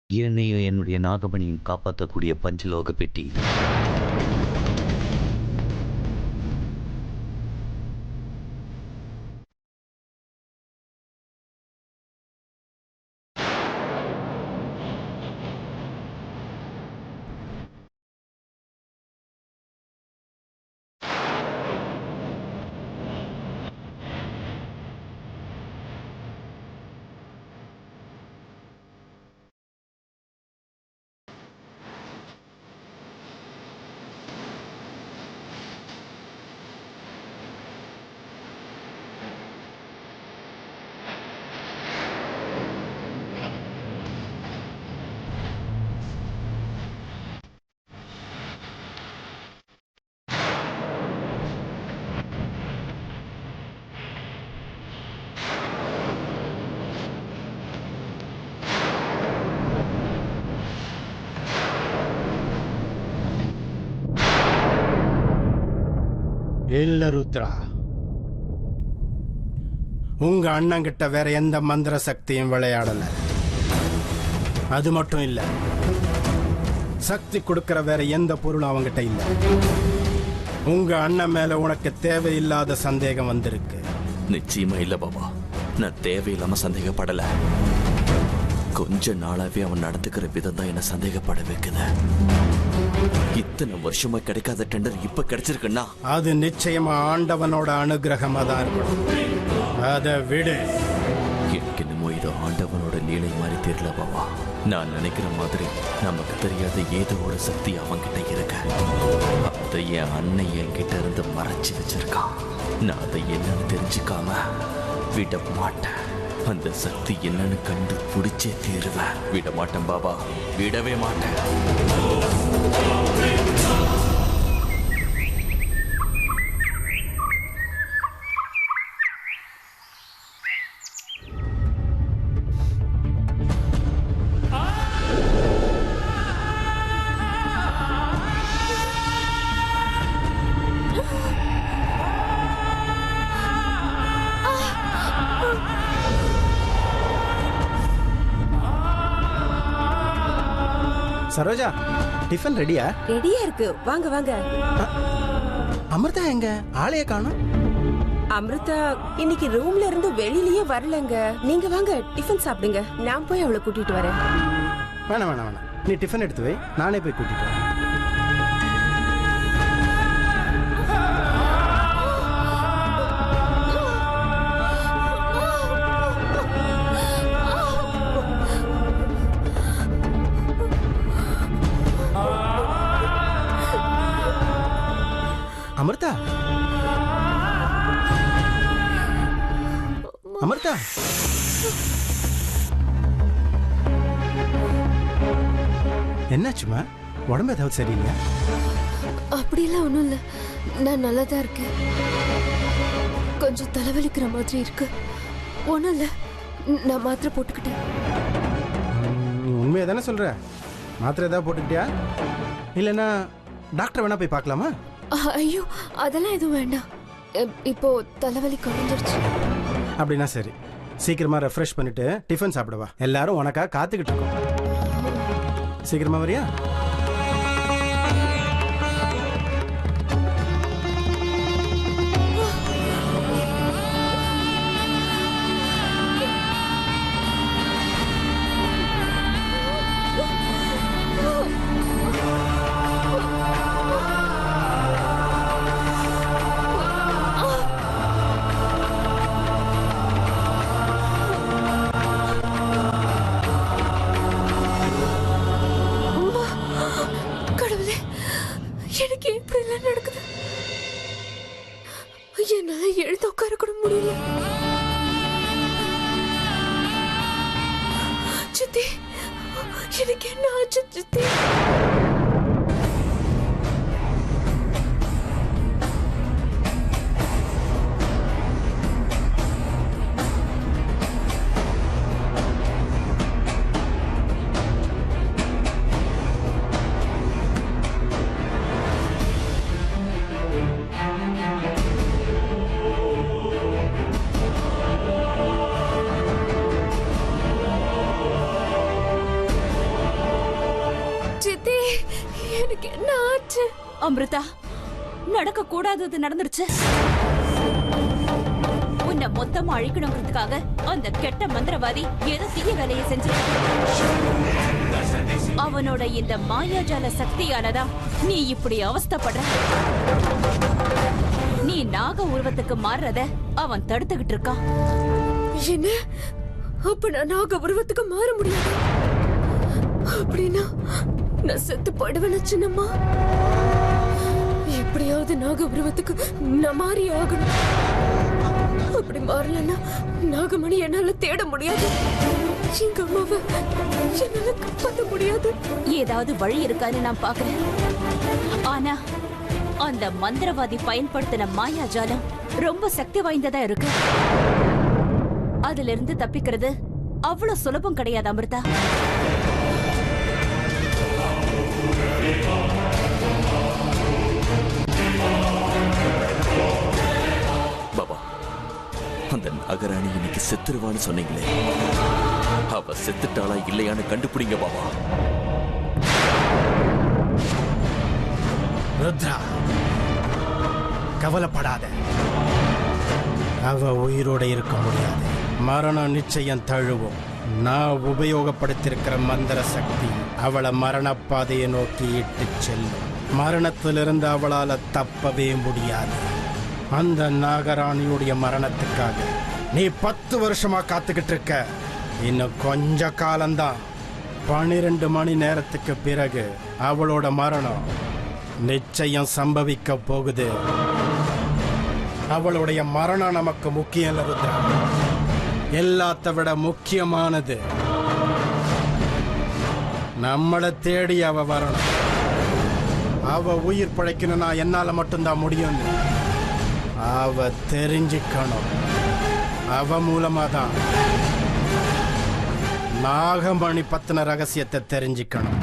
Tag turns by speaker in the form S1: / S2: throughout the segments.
S1: என்னையும் என்னுடைய நாகமணியும் காப்பாற்றக்கூடிய பஞ்சலோக பெட்டி.
S2: இல்ல ருத்ரா, உங்க அண்ணங்கிட்ட வேற எந்த மந்திர சக்தியும் விளையாடல. அது மட்டும் இல்ல, சக்தி கொடுக்கிற வேற எந்த பொருளும் அவங்கிட்ட இல்ல. உங்க அண்ணன் மேல உனக்கு தேவையில்லாத சந்தேகம் வந்திருக்கு.
S3: நிச்சயமா இல்ல பாபா, நான் தேவையில்லாம சந்தேகப்படல. கொஞ்ச நாளாவே அவன் நடந்துக்கிற விதம் தான் என்ன சந்தேகப்பட வைக்குது. இத்தனை வருஷமா கிடைக்காத டெண்டர் இப்ப கிடைச்சிருக்குன்னா
S2: அது நிச்சயமா ஆண்டவனோட அனுகிரகமா தான் இருக்கணும். அதை விடு.
S3: எனக்கு என்னமோ இது ஆண்டவனோட லீலை மாதிரி தெரியல பாபா. நான் நினைக்கிற மாதிரி நமக்கு தெரியாத ஏதோ ஒரு சக்தி அவன்கிட்ட இருக்க. அதை என் அண்ணன் என்கிட்ட இருந்து மறைச்சு வச்சிருக்கான். நான் அதை என்னன்னு தெரிஞ்சுக்காம விட மாட்டேன். அந்த சக்தி என்னன்னு கண்டு பிடிச்சே தீருவேன். விட மாட்டேன் பாபா, விடவே மாட்டேன்.
S2: சரோஜா, டிஃபன் ரெடியா?
S4: ரெடியா இருக்கு, வாங்க வாங்க.
S2: அமிர்தா எங்க? ஆளைய காணோம்.
S4: அமிர்தா இன்னைக்கு ரூம்ல இருந்து வெளியிலயே வரலங்க. நீங்க வாங்க டிஃபன் சாப்பிடுங்க, நான் போய் அவளை கூட்டிட்டு வரேன்.
S2: வேணாம் வேணாம் வேணாம், நீ டிஃபன் எடுத்து வை, நானே போய் கூட்டிட்டு வரேன். அமிர்தா, அமிர்தா, என்னாச்சுமா? உடம்பு ஏதாவது சரியில்லை?
S5: அப்படியெல்லாம் ஒன்றும் இல்லை, நான் நல்லா தான் இருக்கேன். கொஞ்சம் தலைவலிக்கிற மாதிரி இருக்கு. ஒன்றும் இல்லை, நான் மாத்திரை போட்டுக்கிட்டேன்.
S2: நீ உண்மையை தானே சொல்ற? மாத்திரை ஏதாவது போட்டுக்கிட்டியா? இல்லைன்னா டாக்டர் வேணா போய் பார்க்கலாமா?
S5: ஐயோ, அதெல்லாம் எதுவும் வேண்டாம். இப்போ தலைவலி குறைஞ்சிருச்சு.
S2: அப்படின்னா சரி, சீக்கிரமா ரெஃப்ரெஷ் பண்ணிட்டு டிஃபன் சாப்பிடுவா. எல்லாரும் உனக்கா காத்துக்கிட்டு இருக்கோம். சீக்கிரமா வரியா?
S5: எனக்கு இப்படி எல்லாம் நடக்குது. என்னால எழுத உட்கார கூட முடியல. சித்தி, எனக்கு என்ன ஆச்சு சித்தி? எனக்கு என்ன ஆச்சு?
S6: அமிர்தா, நடக்க கூடாதது நடந்துருச்சு. உன்னை மொத்தமா அழிக்கணுங்கிறதுக்காக அந்த கெட்ட மந்திரவாதி ஏதோ தீய வேலையை செஞ்சிருக்க. அவனோட இந்த மாயாஜால சக்தியாலதான் நீ இப்படி அவஸ்தைப்படுற. நீ நாக உருவத்துக்கு மாறுறத அவன் தடுத்துக்கிட்டு இருக்கான்.
S5: என்ன? அப்ப நான் நாக உருவத்துக்கு மாற முடியாது. அப்படின்னா நான் செத்து போயிடுவேன் சின்னம்மா. எப்படியாவது நாக உருவத்துக்கு நான் மாறி ஆகணும். அப்படி மாறலன்னா நாகமணி என்னால தேட முடியாது. எங்க அம்மாவை என்னால காப்பாற்ற முடியாது.
S6: ஏதாவது வழி இருக்கான்னு நான் பாக்குறேன். ஆனா அந்த மந்திரவாதி பயன்படுத்தின மாயாஜாலம் ரொம்ப சக்தி வாய்ந்ததா இருக்கு. அதுல இருந்து தப்பிக்கிறது அவ்வளவு சுலபம் கிடையாது அமிர்தா.
S3: பாபா, அந்த நகராணி இன்னைக்கு செத்துருவான்னு சொன்னீங்களே, அவ செத்துட்டாளா இல்லையான்னு கண்டுபிடிங்க பாபா.
S2: ருத்ரா, கவலைப்படாத. அவ உயிரோட இருக்க முடியாது. மரணம் நிச்சயம் தழுவும். நான் உபயோகப்படுத்தியிருக்கிற மந்திர சக்தி அவளை மரணப்பாதையை நோக்கி இட்டு செல்லும். மரணத்திலிருந்து அவளால தப்பவே முடியாது. அந்த நாகராணியுடைய மரணத்துக்காக நீ 10 வருஷமா காத்துக்கிட்டு இருக்க. இன்னும் கொஞ்ச காலம்தான். 12 மணி நேரத்துக்கு பிறகு அவளோட மரணம் நிச்சயம் சம்பவிக்க போகுது. அவளுடைய மரணம் நமக்கு முக்கியம் இல்ல ருத்ரா. எல்லாத்த விட முக்கியமானது நம்மளை தேடி அவ வரணும். அவ உயிர் பிழைக்கணும்னா என்னால மட்டும்தான் முடியும். அவ தெரிஞ்சுக்கணும். அவ மூலமா தான் நாகமணி பத்தின ரகசியத்தை தெரிஞ்சுக்கணும்.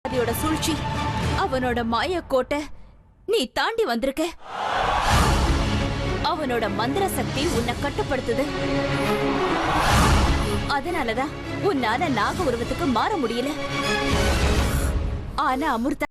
S6: அதோட சூழ்ச்சி, அவனோட மாய கோட்டை நீ தாண்டி வந்திருக்க. அவனோட மந்திர சக்தி உன்னை கட்டுப்படுத்துது. அதனாலதான் உன்னால நாக உருவத்துக்கு மாற முடியல. ஆனா அமிர்தா,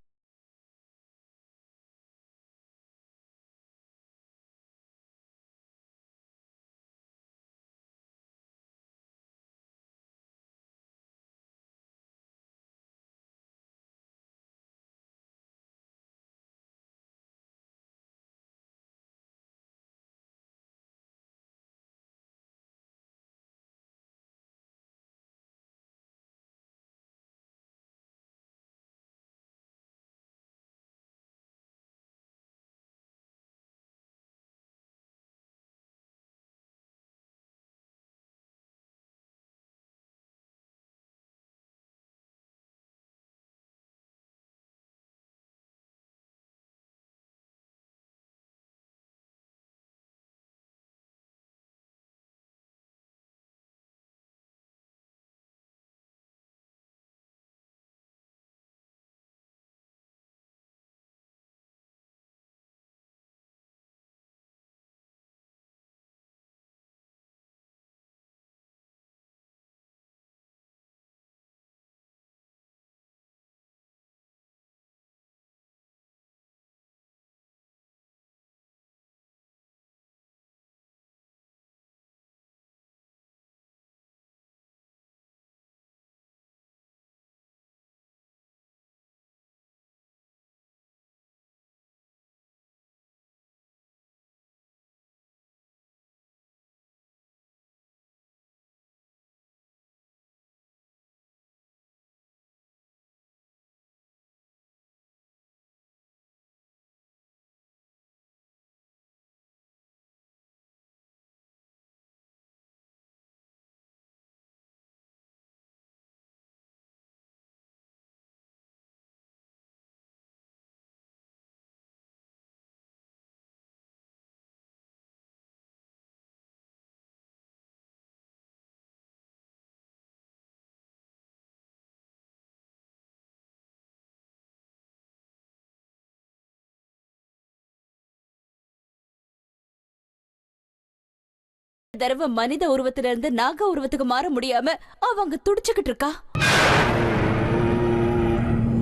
S6: தடவை மனித உருவத்துல இருந்து நாக உருவத்துக்கு மாற முடியாம அவங்க துடிச்சுக்கிட்டு இருக்கா.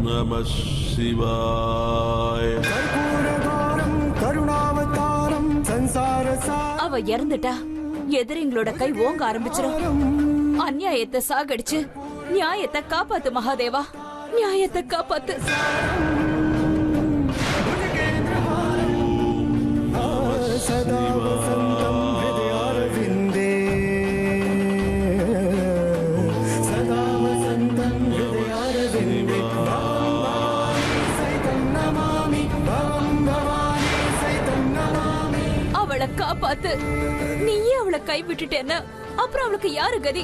S7: நம சிவாய.
S6: அவ இறந்துட்டா எதிரிங்களோட கை ஓங்க ஆரம்பிச்சிடும். அநியாயத்தை சாகடிச்சு நியாயத்தை காப்பாத்து மகாதேவா, நியாயத்தை காப்பாத்து. அவளை காப்பாத்து. நீயே அவளை கை விட்டுட்டேன்னா அப்புறம் அவளுக்கு யாரு கதி?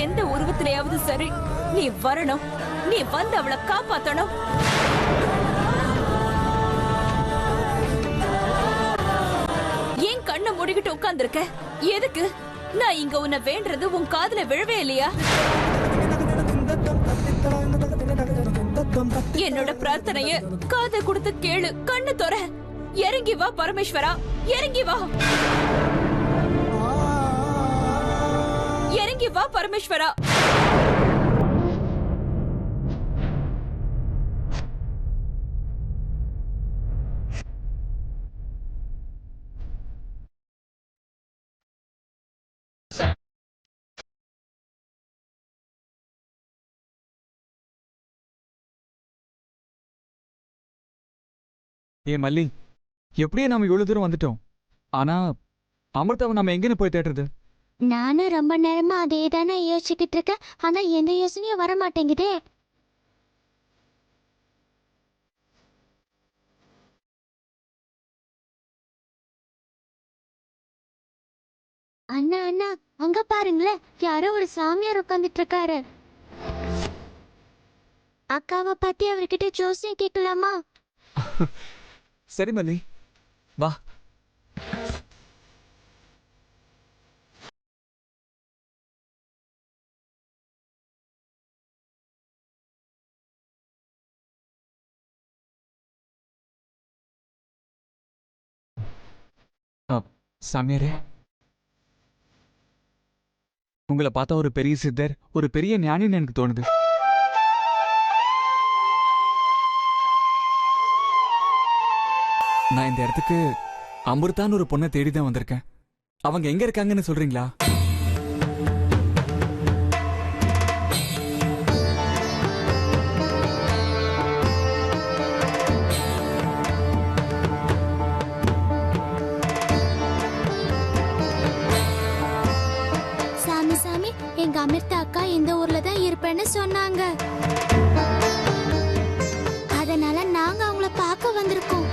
S6: எந்த உருவத்திலேயாவது சரி, நீ வரணும். நீ வந்து அவளை காப்பாத்தணும். ஏன் கண்ணை மூடிக்கிட்டு உட்கார்ந்திருக்க? எதுக்கு? நான் இங்க உன்னை வேண்டது உன் காதுல விழவே இல்லையா? என்னோட பிரார்த்தனைய காதை கொடுத்து கேளு. கண்ணு தொற. இறங்கி வா பரமேஸ்வரா, இறங்கி வா. இறங்கி வா பரமேஸ்வரா.
S8: ஏ மல்லி, எப்படியே நாம இவ்வளவு தூரம் வந்துட்டோம். ஆனா அமிர்தாவை நம்ம எங்கன்னு போய் தேடுறது?
S9: நானும் ரொம்ப நேரமா அதே தானே யோசிச்சுக்கிட்டு இருக்கேன். ஆனா எந்த யோசனையும் வர மாட்டேங்குதே. அண்ணா அண்ணா, அங்க பாருங்களேன், யாரோ ஒரு சாமியார் உட்கார்ந்துட்டு இருக்காரு. அக்காவை பத்தி அவர்கிட்ட ஜோசியம் கேட்கலாமா?
S8: சரி மல்லி, வா. சாமியாரே, உங்களை பார்த்தா ஒரு பெரிய சித்தர், ஒரு பெரிய ஞானின்னு எனக்கு தோணுது. நான் இந்த இடத்துக்கு அமிர்தான்னு ஒரு பொண்ணை தேடிதான் வந்திருக்கேன். அவங்க எங்க இருக்காங்கன்னு சொல்றீங்களா?
S9: சாமி சாமி, எங்க அமிர்தா அக்கா இந்த ஊர்ல தான் இருப்பேன்னு சொன்னாங்க. அதனால நாங்க அவங்கள பார்க்க வந்திருக்கோம்.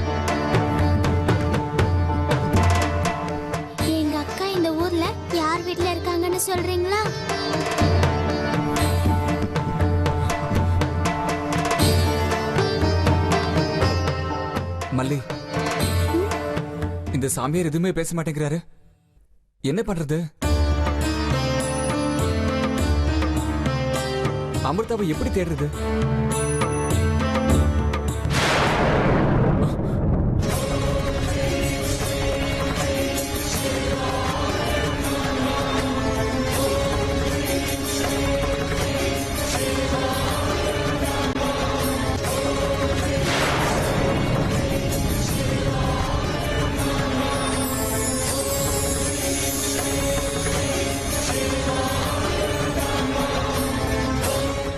S9: எங்க அக்கா இந்த ஊர்ல யார் வீட்ல இருக்காங்கன்னு சொல்றீங்களா?
S8: மல்லி, இந்த சாமியார் எதுவுமே பேச மாட்டேங்கிறாரு. என்ன பண்றது? அமிர்தாவை எப்படி தேடுறது?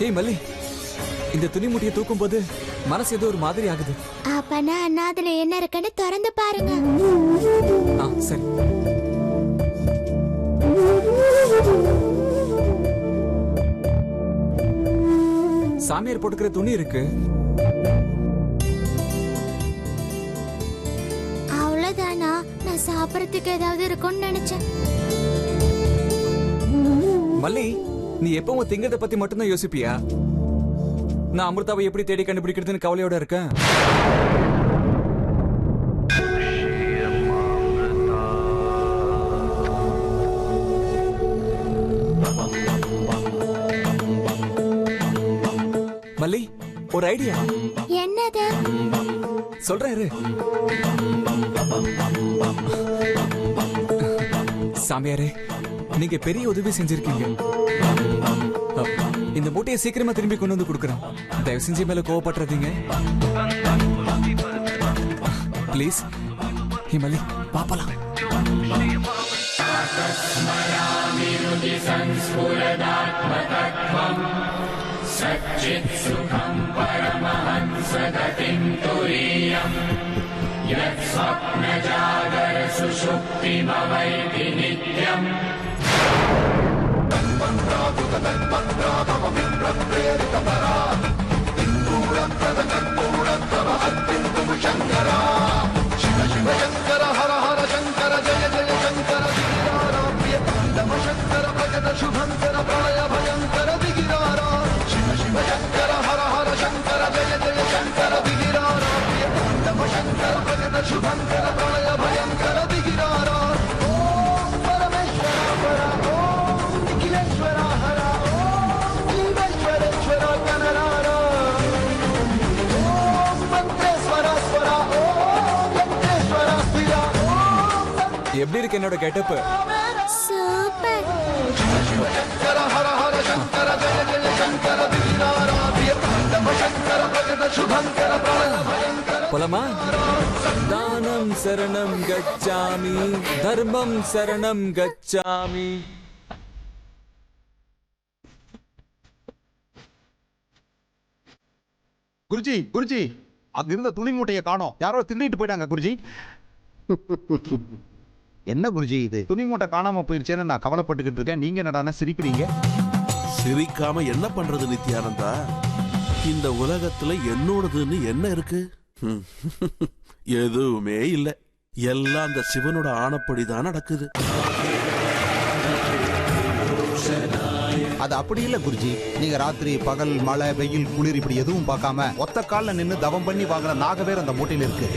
S8: ஏய் மல்லி, இந்த துணி மூட்டையை தூக்கும் போது மனசு ஏதோ ஒரு மாதிரி ஆகுது.
S9: அப்பனா அண்ணா, அதுல என்ன இருக்குன்னு திறந்து பாருங்க.
S8: சரி. சாமியார் போட்டுக்கிற துணி இருக்கு.
S9: அவ்வளவுதானா? நான் சாப்பிடறதுக்கு ஏதாவது இருக்கும்னு நினைச்சேன்.
S8: மல்லி, நீ எப்பவும் திங்கறத பத்தி மட்டும்தான் யோசிப்பியா? நான் அமிர்தாவை எப்படி தேடி கண்டுபிடிக்கிறதுன்னு கவலையோட இருக்கேன். மல்லி, ஒரு ஐடியா.
S9: என்னது?
S8: சொல்றேன் இரு. சாமியாரே, நீங்க பெரிய உதவி செஞ்சிருக்கீங்க. இந்த மூட்டையை சீக்கிரமா திரும்பி கொண்டு வந்து கொடுக்குறேன். தயவு செஞ்சு மேல கோவப்படுறதீங்க ப்ளீஸ். ஹிமலி பாப்பலாம். எப்படி இருக்கு என்னோட கெட்டப்?
S9: சூப்பர்.
S8: போலாமா? தானம் சரணம் கச்சாமி, தர்மம் சரணம் கச்சாமி.
S7: குருஜி குருஜி, அங்க இருந்த துணி மூட்டையை காணோம். யாரோ திருடிட்டு போயிட்டாங்க குருஜி. என்ன குருஜி இது? துணி மூட்டை காணாம போயிருச்சேன்னு நான் கவலைப்பட்டுக்கிட்டு இருக்கேன். நீங்க என்னடான சிரிக்கிறீங்க?
S10: சிரிக்காம என்ன பண்றது நித்யானந்தா? இந்த உலகத்துல என்னோடதுன்னு என்ன இருக்கு? எதுவுமே இல்ல. எல்லாம் அந்த சிவனோட ஆணப்படிதான் நடக்குது.
S7: அது அப்படி இல்ல குருஜி. நீங்க ராத்திரி பகல் மழை வெயில் குளிர் இப்படி எதுவும் பார்க்காம ஒத்த கால்ல நின்னு தவம் பண்ணி வாங்குற நாகவேர் அந்த மூட்டையில இருக்கு.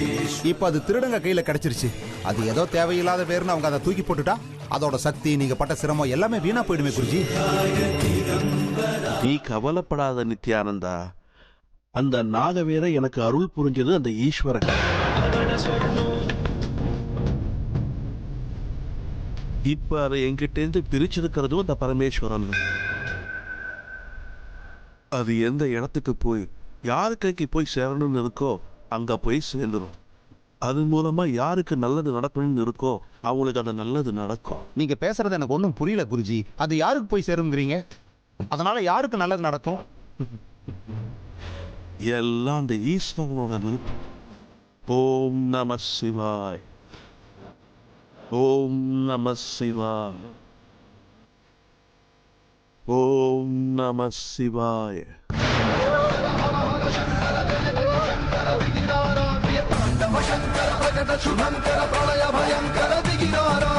S7: இப்ப அது திருடங்க கையில கிடைச்சிருச்சு. அது ஏதோ தேவையில்லாத வேர்னு அவங்க அதை தூக்கி போட்டுட்டா அதோட சக்தி, நீங்க பட்ட சிரமம் எல்லாமே வீணா போயிடுமே குருஜி.
S10: நீ கவலைப்படாத நித்யானந்தா. அந்த நாகவேரை எனக்கு அருள் புரிஞ்சது அந்த ஈஸ்வரன். இப்ப அதை என்கிட்ட இருந்து பிரிச்சிருக்கிறதும் அந்த பரமேஸ்வரன். அது எந்த இடத்துக்கு போய் யாரு கைக்கு போய் சேரணும்னு இருக்கோ அங்க போய் சேர்ந்துடும். அது மூலமா யாருக்கு நல்லது நடக்கணும்னு இருக்கோ அவங்களுக்கு அது நல்லது நடக்கும்.
S7: நீங்க பேசுறது எனக்கு ஒன்றும் புரியல குருஜி. அது யாருக்கு போய் சேருங்கிறீங்க? அதனால யாருக்கு நல்லது நடக்கும்?
S10: எல்லாம் அந்த ஈஸ்வரனோட விருப்பம். ஓம் நம சிவாய், ஓம் நம சிவாய், ஓம் நம சிவாய.
S11: శంకర ప్రకట శుభంకర ప్రళయ భయంకర దిగిరారా